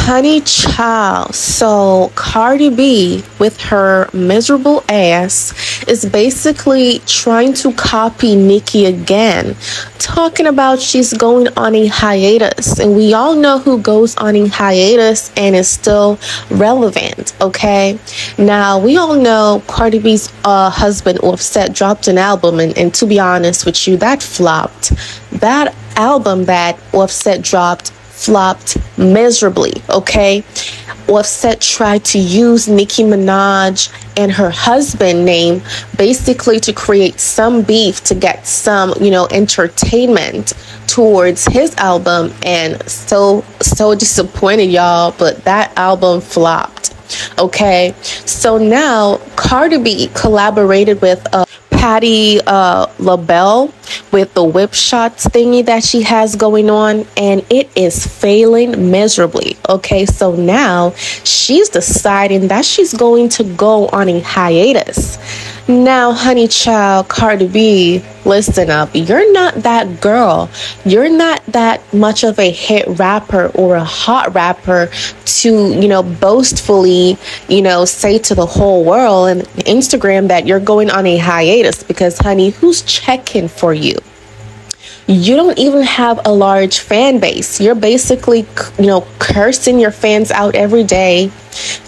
Honey child, so Cardi B with her miserable ass is basically trying to copy Nicki again, talking about she's going on a hiatus, and we all know who goes on a hiatus and is still relevant. Okay, now we all know Cardi B's husband Offset dropped an album, and to be honest with you, that flopped. That album that Offset dropped flopped miserably. Okay, Offset tried to use Nicki Minaj and her husband name basically to create some beef to get some, entertainment towards his album, and so disappointed, y'all, but that album flopped. Okay, so now Cardi B collaborated with Patti LaBelle with the whip shots thingy that she has going on, and it is failing miserably. Okay, so now she's deciding that she's going to go on a hiatus. Now, honey child, Cardi B, listen up. You're not that girl. You're not that much of a hit rapper or a hot rapper to, boastfully, say to the whole world and Instagram that you're going on a hiatus, because, honey, who's checking for you? You don't even have a large fan base. You're basically, cursing your fans out every day,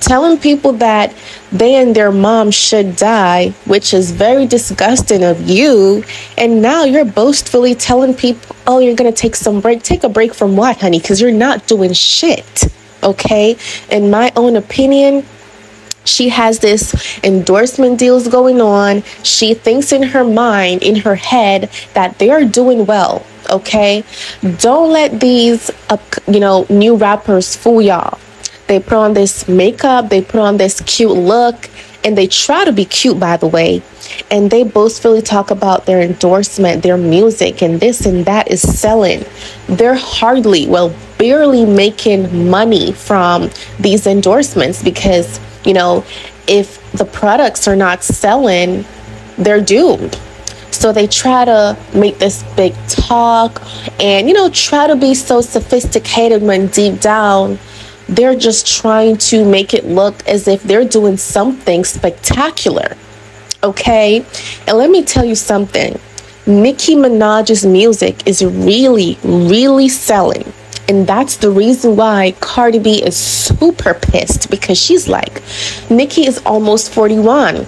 telling people that they and their mom should die, which is very disgusting of you. And now you're boastfully telling people, oh, you're going to take some break. Take a break from what, honey? Because you're not doing shit. Okay? In my own opinion, she has this endorsement deals going on. She thinks in her mind, in her head, that they are doing well. Okay? Don't let these, new rappers fool y'all. They put on this makeup, they put on this cute look, and they try to be cute, by the way. And they boastfully talk about their endorsement, their music, and this and that is selling. They're barely making money from these endorsements because, if the products are not selling, they're doomed. So they try to make this big talk and, try to be so sophisticated when deep down, they're just trying to make it look as if they're doing something spectacular. Okay? And let me tell you something. Nicki Minaj's music is really, really selling. And that's the reason why Cardi B is super pissed, because she's like, Nicki is almost 41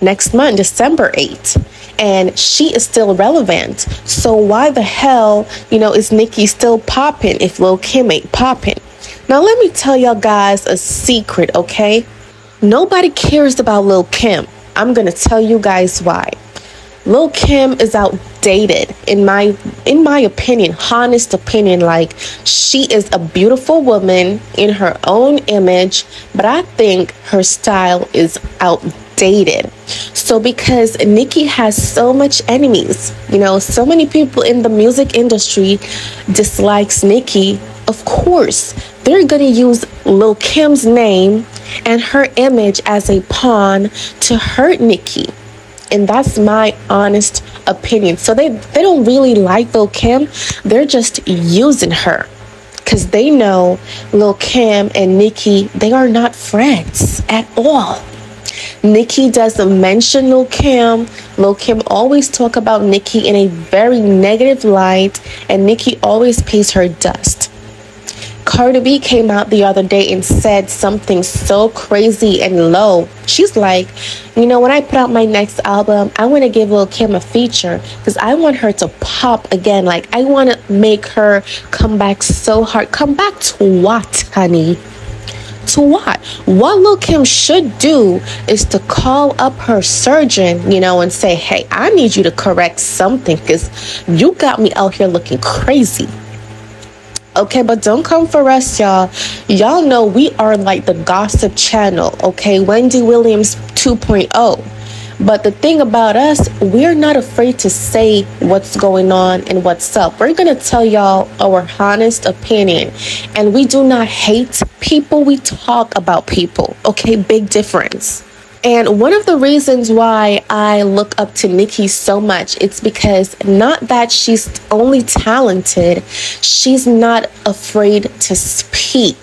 next month, December 8th. And she is still relevant. So why the hell, is Nicki still popping if Lil Kim ain't popping? Now, let me tell y'all guys a secret, okay? Nobody cares about Lil Kim. I'm going to tell you guys why. Lil Kim is outdated, in my opinion, honest opinion. Like, she is a beautiful woman in her own image, but I think her style is outdated. So because Nicki has so much enemies, so many people in the music industry dislikes Nicki, of course, they're going to use Lil Kim's name and her image as a pawn to hurt Nicki. And that's my honest opinion. So they don't really like Lil Kim. They're just using her because they know Lil Kim and Nicki, they are not friends at all. Nicki doesn't mention Lil Kim. Lil Kim always talk about Nicki in a very negative light, and Nicki always pays her dust. Cardi B came out the other day and said something so crazy and low. She's like, when I put out my next album, I want to give Lil Kim a feature because I want her to pop again. Like, I want to make her come back so hard. Come back to what, honey? To what? What Lil Kim should do is to call up her surgeon, and say, hey, I need you to correct something because you got me out here looking crazy. Okay, but don't come for us, y'all. Y'all know we are like the gossip channel, okay? Wendy Williams 2.0. But the thing about us, we're not afraid to say what's going on and what's up. We're going to tell y'all our honest opinion. And we do not hate people. We talk about people, okay? Big difference. And one of the reasons why I look up to Nicki so much, it's because not that she's only talented, she's not afraid to speak.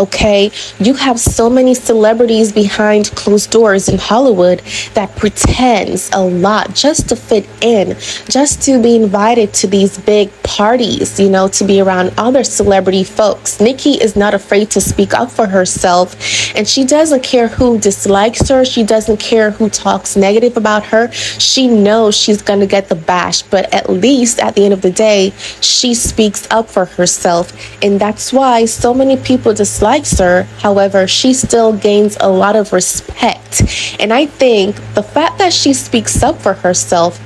Okay, you have so many celebrities behind closed doors in Hollywood that pretends a lot just to fit in, just to be invited to these big parties, you know, to be around other celebrity folks. Nicki is not afraid to speak up for herself, and she doesn't care who dislikes her. She doesn't care who talks negative about her. She knows she's going to get the bash, but at least at the end of the day, she speaks up for herself, and that's why so many people dislike her. However, she still gains a lot of respect. And I think the fact that she speaks up for herself,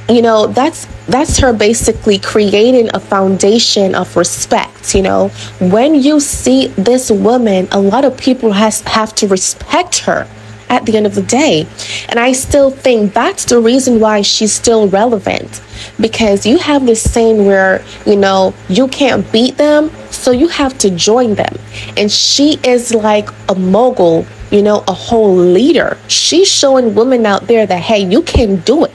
you know, that's her basically creating a foundation of respect. You know, when you see this woman, a lot of people have to respect her at the end of the day. And I still think that's the reason why she's still relevant, because you have this saying where, you know, you can't beat them, so you have to join them. And she is like a mogul, you know, a whole leader. She's showing women out there that, hey, you can do it,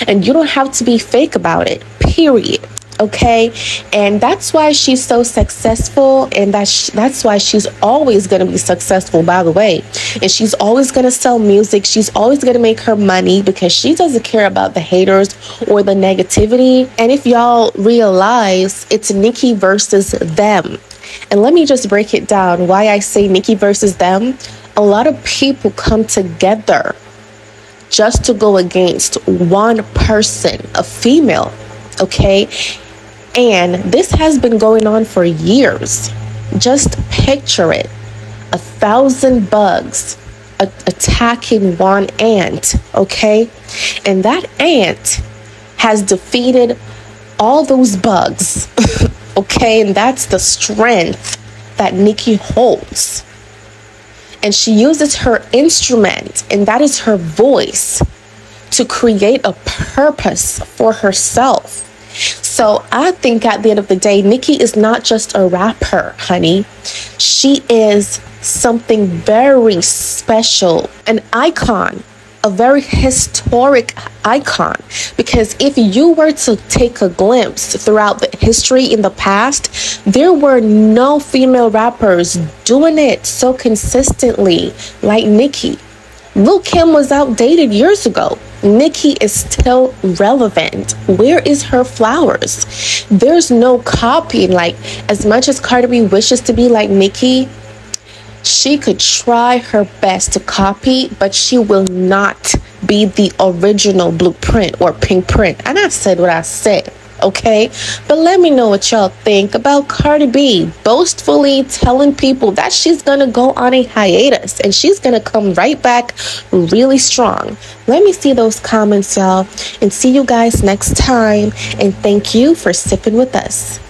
and you don't have to be fake about it, period. Okay, and that's why she's so successful, and that's why she's always going to be successful, by the way. And she's always going to sell music. She's always going to make her money, because she doesn't care about the haters or the negativity. And if y'all realize, it's Nicki versus them. And let me just break it down why I say Nicki versus them. A lot of people come together just to go against one person, a female. Okay, and this has been going on for years. Just picture it. 1,000 bugs attacking one ant, okay? And that ant has defeated all those bugs, okay? And that's the strength that Nicki holds. And she uses her instrument, and that is her voice, to create a purpose for herself. So I think at the end of the day, Nicki is not just a rapper, honey. She is something very special, an icon, a very historic icon. Because if you were to take a glimpse throughout the history in the past, there were no female rappers doing it so consistently like Nicki. Lil' Kim was outdated years ago. Nicki is still relevant. Where is her flowers? There's no copying. Like, as much as Cardi B wishes to be like Nicki, she could try her best to copy, but she will not be the original blueprint or pink print. And I said what I said. Okay, but let me know what y'all think about Cardi B boastfully telling people that she's gonna go on a hiatus and she's gonna come right back really strong. Let me see those comments, y'all, and see you guys next time. And thank you for sipping with us.